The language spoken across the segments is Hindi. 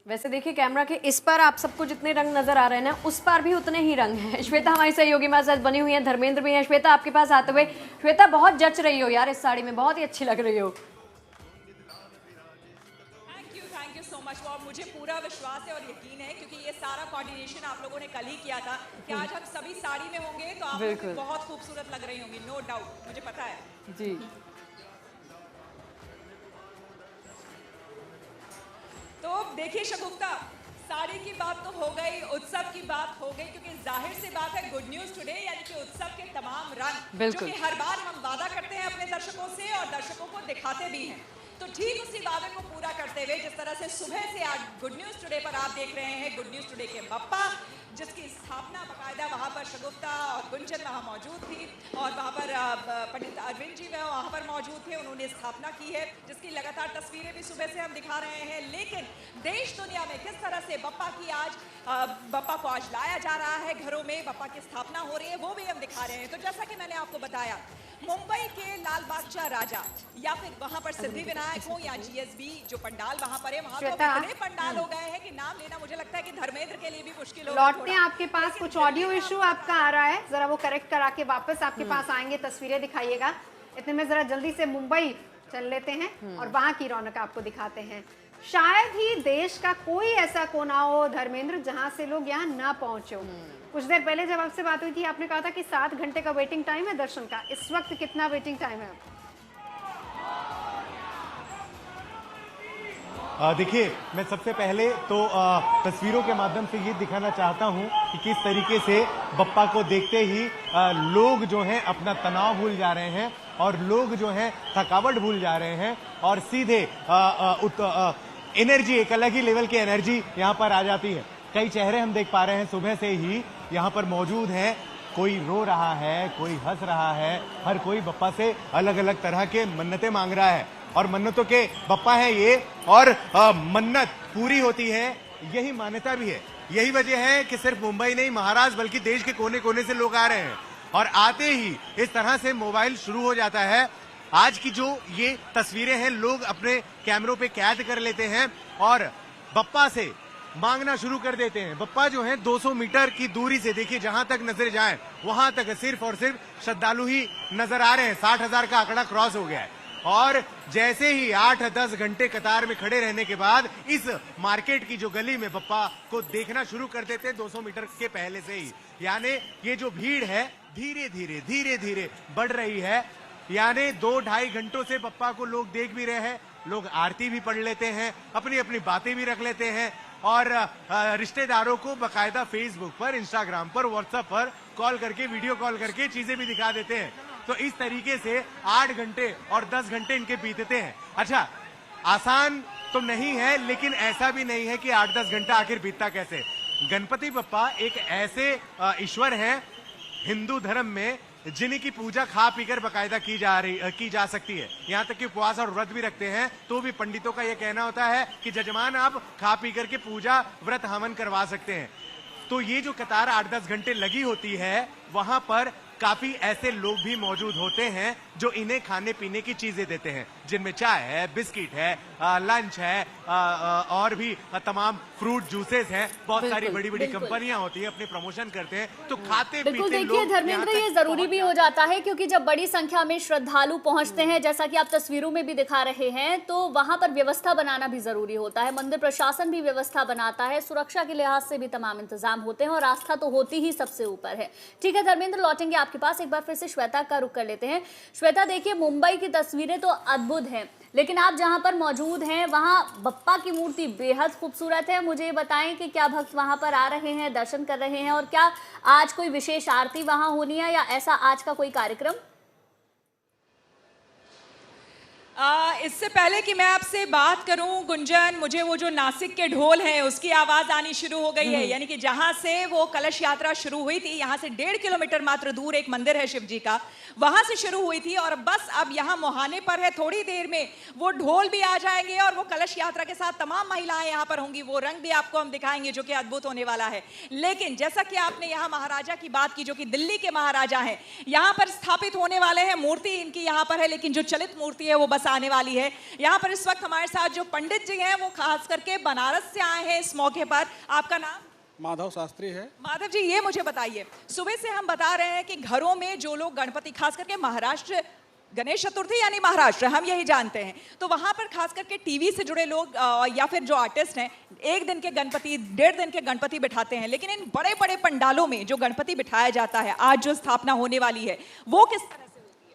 वैसे देखिए कैमरा के इस पर आप सबको जितने रंग नजर आ रहे हैं ना, उस पर भी उतने ही रंग हैं। श्वेता हमारी सहयोगी हमारे साथ बनी हुई है, धर्मेंद्र भी हैं। श्वेता आपके पास आते हुए, श्वेता बहुत जच रही हो यार, इस साड़ी में बहुत ही अच्छी लग रही हो। Thank you so much. और मुझे पूरा विश्वास है और यकीन है, क्योंकि ये सारा कोऑर्डिनेशन आप लोगों ने कल ही किया था कि आज हम सभी साड़ी में होंगे, तो आप लोग भी बहुत खूबसूरत लग रही होंगी, नो डाउट, मुझे पता है जी। तो देखिए शगुफ्ता, साड़ी की बात तो हो गई, उत्सव की बात हो गई, क्योंकि जाहिर सी बात है गुड न्यूज टुडे यानी कि उत्सव के तमाम रंग जो कि हर बार हम वादा करते हैं अपने दर्शकों से और दर्शकों को दिखाते भी हैं, तो ठीक उसी वादे को पूरा करते हुए जिस तरह से सुबह से आज गुड न्यूज टुडे पर आप देख रहे हैं गुड न्यूज टुडे के बप्पा, जिसकी स्थापना बाकायदा वहाँ पर शगुफ्ता और गुंजन वहाँ मौजूद थी और वहाँ पर पंडित अरविंद जी वहाँ पर मौजूद थे, उन्होंने स्थापना की है, जिसकी लगातार तस्वीरें भी सुबह से हम दिखा रहे हैं। लेकिन देश दुनिया में किस तरह से बप्पा की आज बप्पा को आज लाया जा रहा है, घरों में बप्पा की स्थापना हो रही है, वो भी हम दिखा रहे हैं। तो जैसा कि मैंने आपको बताया, मुंबई के लाल बागचा राजा या फिर वहां पर सिद्धि विनायक हो या जीएसबी जो पंडाल वहां पर है, वहां तो इतने पंडाल हो गए हैं कि नाम लेना मुझे लगता है कि धर्मेंद्र के लिए भी मुश्किल होगा। लौटते हैं, आपके पास कुछ ऑडियो इशू आपका आ रहा है, जरा वो करेक्ट करा के वापस आपके पास आएंगे, तस्वीरें दिखाइएगा। इतने में जरा जल्दी से मुंबई चल लेते हैं और वहां की रौनक आपको दिखाते हैं। शायद ही देश का कोई ऐसा कोना हो धर्मेंद्र जहां से लोग यहाँ ना पहुंचे हो। कुछ देर पहले जब आपसे बात हुई थी, आपने कहा था कि 7 घंटे का वेटिंग टाइम है दर्शन का। इस वक्त कितना वेटिंग टाइम है? देखिए, मैं सबसे पहले तो तस्वीरों के माध्यम से ये दिखाना चाहता हूँ कि किस तरीके से बप्पा को देखते ही लोग जो हैं अपना तनाव भूल जा रहे हैं और लोग जो हैं थकावट भूल जा रहे हैं और सीधे एनर्जी, एक अलग ही लेवल की एनर्जी यहाँ पर आ जाती है। कई चेहरे हम देख पा रहे हैं सुबह से ही यहाँ पर मौजूद हैं। कोई रो रहा है, कोई हंस रहा है, हर कोई बप्पा से अलग अलग तरह के मन्नतें मांग रहा है और मन्नतों के बप्पा है ये, और मन्नत पूरी होती है, यही मान्यता भी है। यही वजह है कि सिर्फ मुंबई नहीं, महाराष्ट्र बल्कि देश के कोने कोने से लोग आ रहे हैं और आते ही इस तरह से मोबाइल शुरू हो जाता है। आज की जो ये तस्वीरें हैं, लोग अपने कैमरों पे कैद कर लेते हैं और बप्पा से मांगना शुरू कर देते हैं। बप्पा जो है 200 मीटर की दूरी से, देखिए जहां तक नजर जाए वहां तक सिर्फ और सिर्फ श्रद्धालु ही नजर आ रहे हैं। 60,000 का आंकड़ा क्रॉस हो गया है और जैसे ही 8-10 घंटे कतार में खड़े रहने के बाद इस मार्केट की जो गली में बप्पा को देखना शुरू कर देते हैं 200 मीटर के पहले से ही। यानी ये जो भीड़ है धीरे धीरे बढ़ रही है। यानी 2-2.5 घंटों से बप्पा को लोग देख भी रहे हैं। लोग आरती भी पढ़ लेते हैं, अपनी अपनी बातें भी रख लेते हैं और रिश्तेदारों को बकायदा फेसबुक पर, इंस्टाग्राम पर, व्हाट्सएप पर कॉल करके, वीडियो कॉल करके चीजें भी दिखा देते हैं। तो इस तरीके से 8 घंटे और 10 घंटे इनके बीतते हैं। अच्छा, आसान तो नहीं है, लेकिन ऐसा भी नहीं है कि 8-10 घंटा आखिर बीतता कैसे। गणपति बप्पा एक ऐसे ईश्वर हैं हिंदू धर्म में जिनकी पूजा खा पीकर बकायदा की जा सकती है। यहाँ तक कि उपवास और व्रत भी रखते हैं तो भी पंडितों का यह कहना होता है कि जजमान आप खा पीकर के पूजा व्रत हवन करवा सकते हैं। तो ये जो कतार 8-10 घंटे लगी होती है, वहां पर काफी ऐसे लोग भी मौजूद होते हैं जो इन्हें खाने पीने की चीजें देते हैं, जिनमें चाय है, बिस्किट है, लंच है और भी तमाम फ्रूट जूसेस हैं। बहुत सारी बड़ी बड़ी कंपनियां होती है, अपने प्रमोशन करते हैं, तो खाते बिल्कुल। पीते देखिए धर्मेंद्र, ये जरूरी भी हो जाता है क्योंकि जब बड़ी संख्या में श्रद्धालु पहुंचते हैं, जैसा कि आप तस्वीरों में भी दिखा रहे हैं, तो वहां पर व्यवस्था बनाना भी जरूरी होता है। मंदिर प्रशासन भी व्यवस्था बनाता है, सुरक्षा के लिहाज से भी तमाम इंतजाम होते हैं और आस्था तो होती ही सबसे ऊपर है। ठीक है धर्मेंद्र, लौटेंगे आपके पास। एक बार फिर से श्वेता का रुख कर लेते हैं। श्वेता, देखिए मुंबई की तस्वीरें तो अद्भुत हैं, लेकिन आप जहां पर मौजूद हैं वहां बप्पा की मूर्ति बेहद खूबसूरत है। मुझे ये बताएं कि क्या भक्त वहां पर आ रहे हैं, दर्शन कर रहे हैं और क्या आज कोई विशेष आरती वहां होनी है या ऐसा आज का कोई कार्यक्रम? इससे पहले कि मैं आपसे बात करूं गुंजन, मुझे वो जो नासिक के ढोल हैं उसकी आवाज आनी शुरू हो गई है। यानी कि जहां से वो कलश यात्रा शुरू हुई थी, यहां से 1.5 किलोमीटर मात्र दूर एक मंदिर है शिव जी का, वहां से शुरू हुई थी और बस अब यहां मुहाने पर है। थोड़ी देर में वो ढोल भी आ जाएंगे और वो कलश यात्रा के साथ तमाम महिलाएं यहां पर होंगी। वो रंग भी आपको हम दिखाएंगे जो कि अद्भुत होने वाला है। लेकिन जैसा कि आपने यहाँ महाराजा की बात की, जो कि दिल्ली के महाराजा हैं, यहाँ पर स्थापित होने वाले हैं। मूर्ति इनकी यहाँ पर है, लेकिन जो चलित मूर्ति है वो बस बस आने वाली है। यहाँ पर इस वक्त हमारे साथ जो पंडित जी हैं वो खास करके बनारस से आए हैं इस मौके पर। आपका नाम? माधव शास्त्री है। माधव जी, ये मुझे बताइए, सुबह से हम बता रहे हैं कि घरों में जो लोग गणपति, खास करके महाराष्ट्र, गणेश चतुर्थी यानी महाराष्ट्र, हम यही जानते हैं, तो वहां पर खास करके टीवी से जुड़े लोग या फिर जो आर्टिस्ट हैं, एक दिन के गणपति, 1.5 दिन के गणपति बिठाते हैं, लेकिन इन बड़े बड़े पंडालों में जो गणपति बिठाया जाता है, आज जो स्थापना होने वाली है, वो किस तरह से होती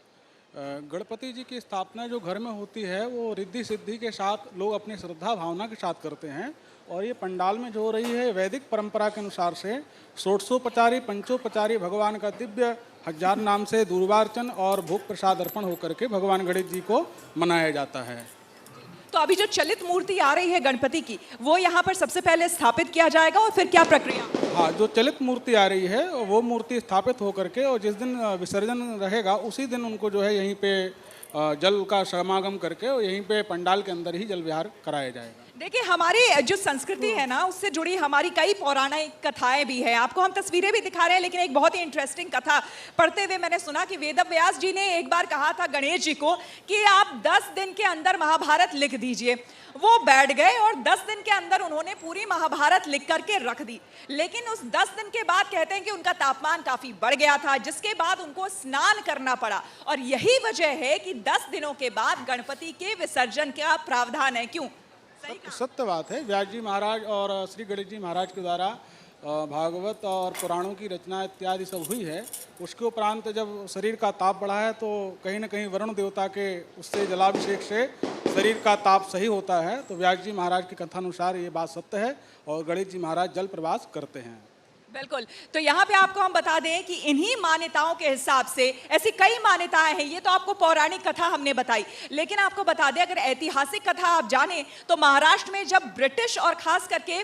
है? गणपति जी की स्थापना जो घर में होती है वो रिद्धि सिद्धि के साथ लोग अपनी श्रद्धा भावना के साथ करते हैं। और ये पंडाल में जो हो रही है वैदिक परंपरा के अनुसार से षोडशोपचारी पंचोपचारी भगवान का दिव्य 1000 नाम से दूर्वार्चन और भोग प्रसाद अर्पण होकर के भगवान गणेश जी को मनाया जाता है। तो अभी जो चलित मूर्ति आ रही है गणपति की, वो यहाँ पर सबसे पहले स्थापित किया जाएगा और फिर क्या प्रक्रिया? हाँ, जो चलित मूर्ति आ रही है वो मूर्ति स्थापित होकर के और जिस दिन विसर्जन रहेगा उसी दिन उनको जो है यहीं पे जल का समागम करके और यहीं पे पंडाल के अंदर ही जल विहार कराया जाएगा। देखिए, हमारी जो संस्कृति है ना, उससे जुड़ी हमारी कई पौराणिक कथाएं भी हैं। आपको हम तस्वीरें भी दिखा रहे हैं, लेकिन एक बहुत ही इंटरेस्टिंग कथा पढ़ते हुए मैंने सुना कि वेदव्यास जी ने एक बार कहा था गणेश जी को कि आप 10 दिन के अंदर महाभारत लिख दीजिए। वो बैठ गए और 10 दिन के अंदर उन्होंने पूरी महाभारत लिख करके रख दी। लेकिन उस 10 दिन के बाद कहते हैं कि उनका तापमान काफी बढ़ गया था, जिसके बाद उनको स्नान करना पड़ा। और यही वजह है कि 10 दिनों के बाद गणपति के विसर्जन का प्रावधान है। क्यों? सत्य बात है। व्यास जी महाराज और श्री गणेश जी महाराज के द्वारा भागवत और पुराणों की रचना इत्यादि सब हुई है। उसके उपरांत जब शरीर का ताप बढ़ा है तो कहीं न कहीं वरुण देवता के उससे जलाभिषेक से शरीर का ताप सही होता है। तो व्यास जी महाराज की कथानुसार ये बात सत्य है और गणेश जी महाराज जल प्रवास करते हैं। बिल्कुल। तो यहाँ पे आपको हम बता दें कि इन्हीं मान्यताओं के हिसाब से ऐसी कई मान्यताएं हैं। ये तो आपको पौराणिक कथा हमने बताई, लेकिन आपको बता दें, अगर ऐतिहासिक कथा आप जानें तो महाराष्ट्र में जब ब्रिटिश और खास करके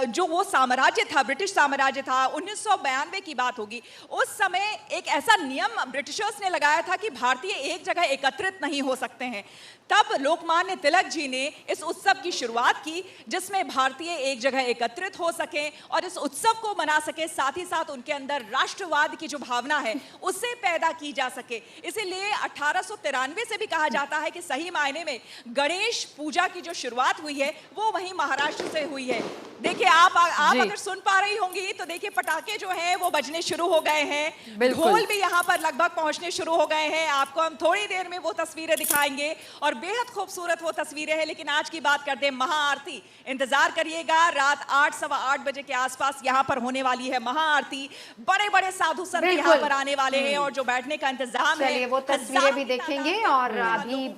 जो वो साम्राज्य था, ब्रिटिश साम्राज्य था, 1992 की बात होगी, उस समय एक ऐसा नियम ब्रिटिशर्स ने लगाया था कि भारतीय एक जगह एकत्रित नहीं हो सकते हैं। तब लोकमान्य तिलक जी ने इस उत्सव की शुरुआत की, जिसमें भारतीय एक जगह एकत्रित हो सके और इस उत्सव को मना सके, साथ ही साथ उनके अंदर राष्ट्रवाद की जो भावना है उसे पैदा की जा सके। इसीलिए 1893 से भी कहा जाता है कि सही मायने में गणेश पूजा की जो शुरुआत हुई है वो वहीं महाराष्ट्र से हुई है। देखिए, आप अगर सुन पा रही होंगी तो देखिए पटाखे जो हैं वो बजने शुरू हो गए हैं, ढोल भी यहाँ पर लगभग पहुंचने शुरू हो गए हैं। आपको हम थोड़ी देर में वो तस्वीरें दिखाएंगे और बेहद खूबसूरत वो तस्वीरें हैं। लेकिन आज की बात करते हैं महाआरती। इंतजार करिएगा, रात 8 सवा 8 बजे के आसपास यहाँ पर होने वाली है महाआरती। बड़े बड़े साधु संत यहाँ पर आने वाले हैं और जो बैठने का इंतजाम है, वो तस्वीरें भी देखेंगे। और अभी